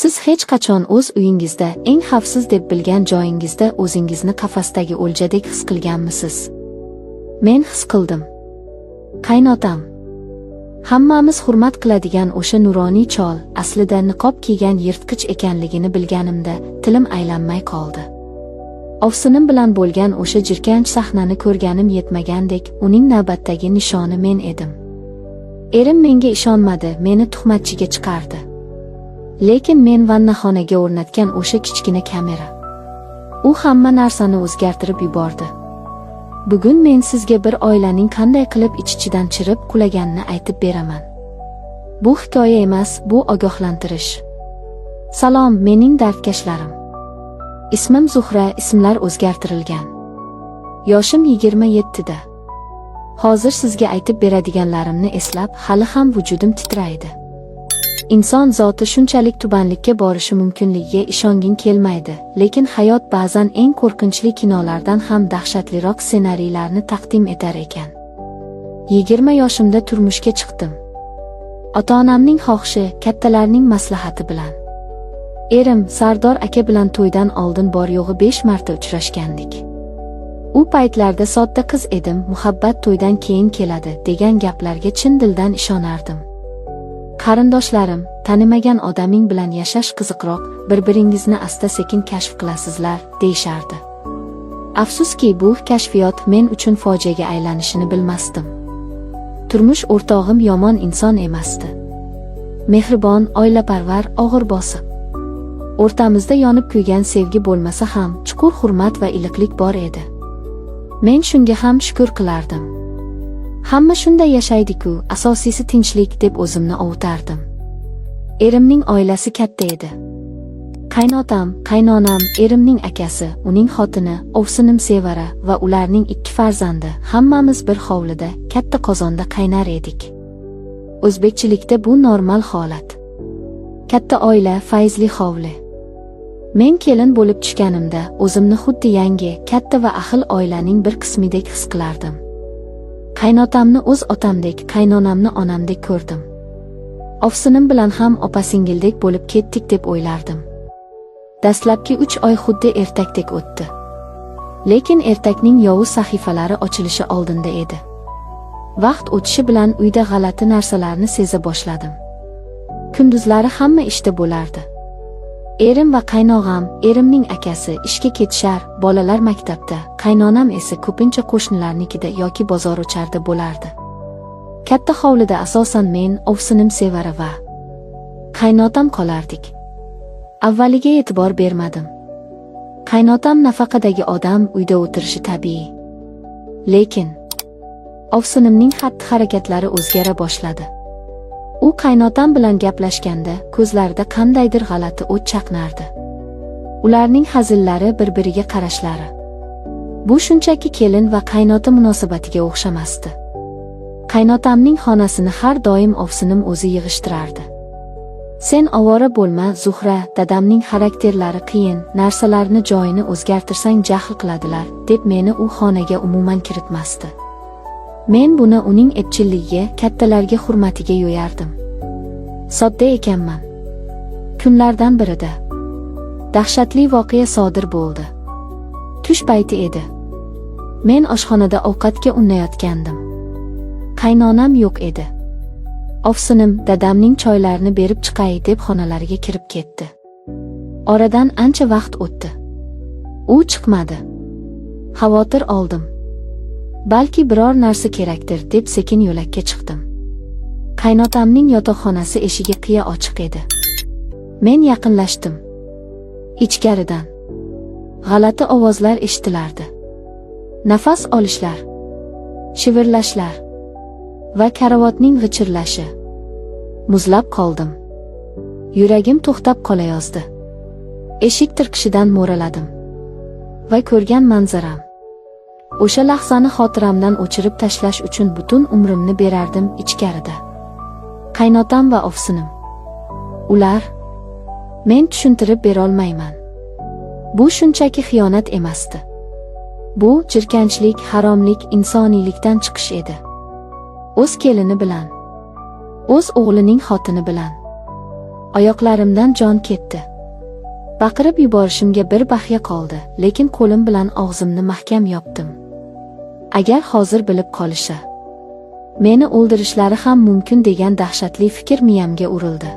Siz hech qachon o'z uyingizda, eng xavfsiz deb bilgan joyingizda o'zingizni qafasdagi o'ljadek his qilganmisiz? Men his qildim. Qaynotam. Hammamiz hurmat qiladigan o'sha nuroniy chol, aslida niqob kiygan yirtqich ekanligini bilganimda, tilim aylanmay qoldi. Ovsinim bilan bo'lgan o'sha jirkanch sahnani ko'rganim yetmagandek, uning navbatdagi nishoni men edim. Erim menga ishonmadi, meni tuhmatchiga chiqardi. Lekin men vannaxonaga o'rnatgan o'sha kichkina kamera. U hamma narsani o'zgartirib yubordi. Bugun men sizga bir oilaning qanday qilib ich-ichidan chirib qulaganini aytib beraman. Bu hikoya emas, bu ogohlantirish. Salom, mening dardkashlarim. Ismim Zuhra, ismlar o'zgartirilgan. Yoshim 27 da. Hozir sizga aytib beradiganlarimni eslab, hali ham vujudim titraydi. Inson zoti shunchalik tubanlikka borishi mumkinligiga ishonging kelmaydi, lekin hayot ba'zan eng qo'rqinchli kinolardan ham dahshatliroq ssenariylarni taqdim etar ekan. 20 yoshimda turmushga chiqdim. Ota-onamning xohishi, kattalarning maslahati bilan. Erim Sardor aka bilan to'ydan oldin bor yo'g'i 5 marta uchrashgandik. U paytlarda sodda qiz edim, muhabbat to'ydan keyin keladi degan gaplarga chin dildan ishonardim. Qarindoshlarim, tanimagan odaming bilan yashash qiziqroq, bir-biringizni asta-sekin kashf qilasizlar, deyishardi. Afsuski, bu kashfiyot men uchun fojiaga aylanishini bilmasdim. Turmush o'rtog'im yomon inson emasdi. Mehribon, oilaparvar, og'ir bosiq. O'rtamizda yonib kuygan sevgi bo'lmasa ham, chuqur hurmat va iliqlik bor edi. Men shunga ham shukr qilardim. Hamma shunday yashaydi-ku, asosiysi tinchlik deb o'zimni ovutardim. Erimning oilasi katta edi. Qaynotam, qaynonam, erimning akasi, uning xotini, ovsinim Sevara va ularning 2 farzandi, hammamiz bir hovlida, katta qozonda qaynar edik. O'zbekchilikda bu normal holat. Katta oila, fayzli hovli. Men kelin bo'lib tushganimda, o'zimni xuddi yangi, katta va ahil oilaning bir qismidek his qilardim. Qaynotamni o'z otamdek, qaynonamni onamdek ko'rdim. Ovsinim bilan ham opa-singildek bo'lib ketdik deb o'ylardim. Dastlabki 3 oy xuddi ertakdek o'tdi. Lekin ertakning yovuz sahifalari ochilishi oldinda edi. Vaqt o'tishi bilan uyda g'alati narsalarni seza boshladim. Kunduzlari hamma ishda bo'lardi. Erim va qaynog'am, erimning akasi ishga ketishar, bolalar maktabda, qaynonam esa ko'pincha qo'shnilarnikida yoki bozor o'charda bo'lardi. Katta hovlida asosan men, ovsinim Sevara va qaynotam qolardik. Avvaliga e'tibor bermadim. Qaynotam nafaqadagi odam, uyda o'tirishi tabiiy. Lekin ovsinimning xatti-harakatlari o'zgara boshladi. U qaynotam bilan gaplashganda ko'zlarida qandaydir g'alati o't chaqnardi. Ularning hazillari, bir-biriga qarashlari. Bu shunchaki kelin va qaynota munosabatiga o'xshamasdi. Qaynotamning xonasini har doim ovsinim o'zi yig'ishtirardi. Sen ovora bo'lma, Zuhra, dadamning xarakterlari qiyin, narsalarni joyini o'zgartirsang jahl qiladilar, deb meni u xonaga umuman kiritmasdi. Men buni uning epchilligiga, kattalarga hurmatiga yo'yardim. Sodda ekanman. Kunlardan birida dahshatli voqea sodir bo'ldi. Tush payti edi. Men oshxonada ovqatga unnayotgandim. Qaynonam yo'q edi. Ovsinim dadamning choylarini berib chiqay deb xonalariga kirib ketdi. Oradan ancha vaqt o'tdi. U chiqmadi. Xavotir oldim. Balki biror narsa kerakdir deb sekin yo'lakka chiqdim. Qaynotamning yotoqxonasi eshigi qiya ochiq edi. Men yaqinlashdim. Ichkaridan g'alati ovozlar eshitilardi. Nafas olishlar, shivirlashlar va karavotning g'ichirlashi. Muzlab qoldim. Yuragim to'xtab qolayozdi. Eshik tirqishidan mo'raladim. Va ko'rgan manzaram. O'sha lahzani xotiramdan o'chirib tashlash uchun butun umrimni berardim ichkarida. Qaynotam va ovsinim. Ular, men tushuntirib bera olmayman. Bu shunchaki xiyonat emasdi. Bu jirkanchlik, haromlik, insoniylikdan chiqish edi. O'z kelini bilan, o'z o'g'lining xotini bilan, Oyoqlarimdan jon ketdi. Baqirib yuborishimga bir bahya qoldi, lekin qo'lim bilan og'zimni mahkam yopdim. Agar hozir bilib qolishsa, meni o'ldirishlari ham mumkin degan dahshatli fikr miyamga urildi.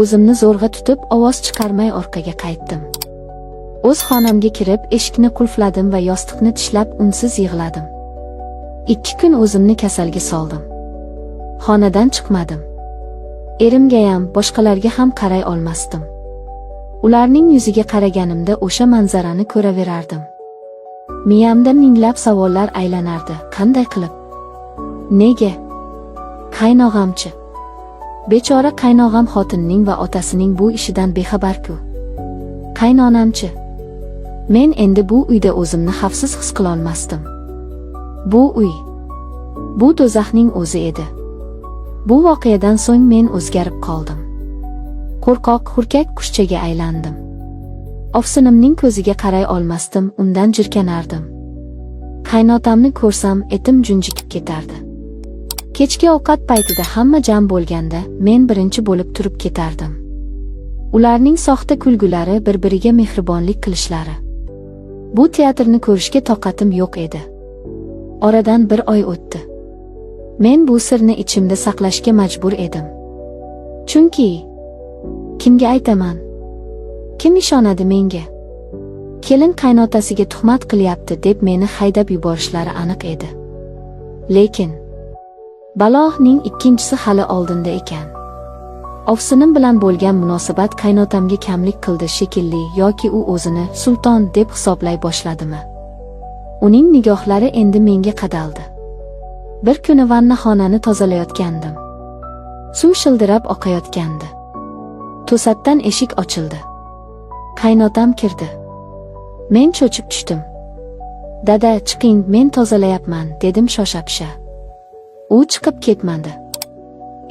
O'zimni zo'rg'a tutib, ovoz chiqarmay orqaga qaytdim. O'z xonamga kirib, eshikni qulfladim va yostiqni tishlab unsiz yig'ladim. 2 kun o'zimni kasalga soldim. Xonadan chiqmadim. Erimgayam, boshqalarga ham qaray olmasdim. Ularning yuziga qaraganimda o'sha manzarani ko'raverardim. Miyamda minglab savollar aylanardi. Qanday qilib? Nega? Qaynog'amchi? Bechora qaynog'am xotinining va otasining bu ishidan bexabar-ku. Qaynonamchi? Men endi bu uyda o'zimni xavfsiz his qila olmasdim. Bu uy, bu do'zaxning o'zi edi. Bu voqeadan so'ng men o'zgarib qoldim. Qo'rqoq, hurkak qushchaga aylandim. Ovsinimning ko'ziga qaray olmasdim, undan jirkanardim. Qaynotamni ko'rsam, etim junjikib ketardi. Kechki ovqat paytida hamma jam bo'lganda, men birinchi bo'lib turib ketardim. Ularning soxta kulgulari, bir-biriga mehribonlik qilishlari. Bu teatrni ko'rishga toqatim yo'q edi. Oradan 1 oy o'tdi. Men bu sirni ichimda saqlashga majbur edim. Chunki kimga aytaman? Kim ishonadi menga? Kelin qaynotasiga tuhmat qilyapti deb meni haydab yuborishlari aniq edi. Lekin baloning ikkinchisi hali oldinda ekan. Ovsinim bilan bo'lgan munosabat qaynotamga kamlik qildi shekilli, yoki u o'zini sulton deb hisoblay boshladimi? Uning nigohlari endi menga qadaldi. Bir kuni vannaxonani tozalayotgandim. Suv shildirab oqayotgandi. To'satdan eshik ochildi. Qaynotam kirdi. Men cho'chib tushdim. "Dada, chiqing, men tozalayapman", dedim shosha-pisha. U chiqib ketmadi.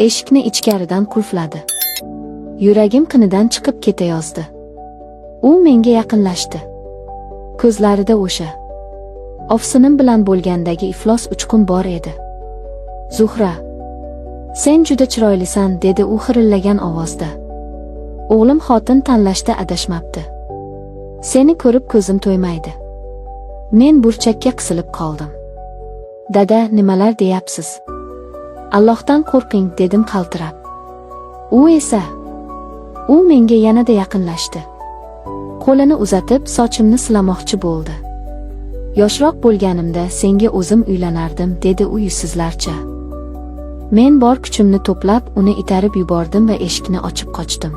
Eshikni ichkaridan qulfladi. Yuragim qinidan chiqib ketayozdi. U menga yaqinlashdi. Ko'zlarida o'sha ovsinim bilan bo'lgandagi iflos uchqun bor edi. "Zuhra, sen juda chiroylisan", dedi u xirillagan ovozda. "O'g'lim xotin tanlashda adashmabdi. Seni ko'rib ko'zim to'ymaydi." Men burchakka qisilib qoldim. "Dada, nimalar deyapsiz? Allohdan qo'rqing", dedim qaltirab. U menga yanada yaqinlashdi. Qo'lini uzatib sochimni silamoqchi bo'ldi. "Yoshroq bo'lganimda senga o'zim uylanardim", dedi u yuzsizlarcha. Men bor kuchimni to'plab uni itarib yubordim va eshikni ochib qochdim.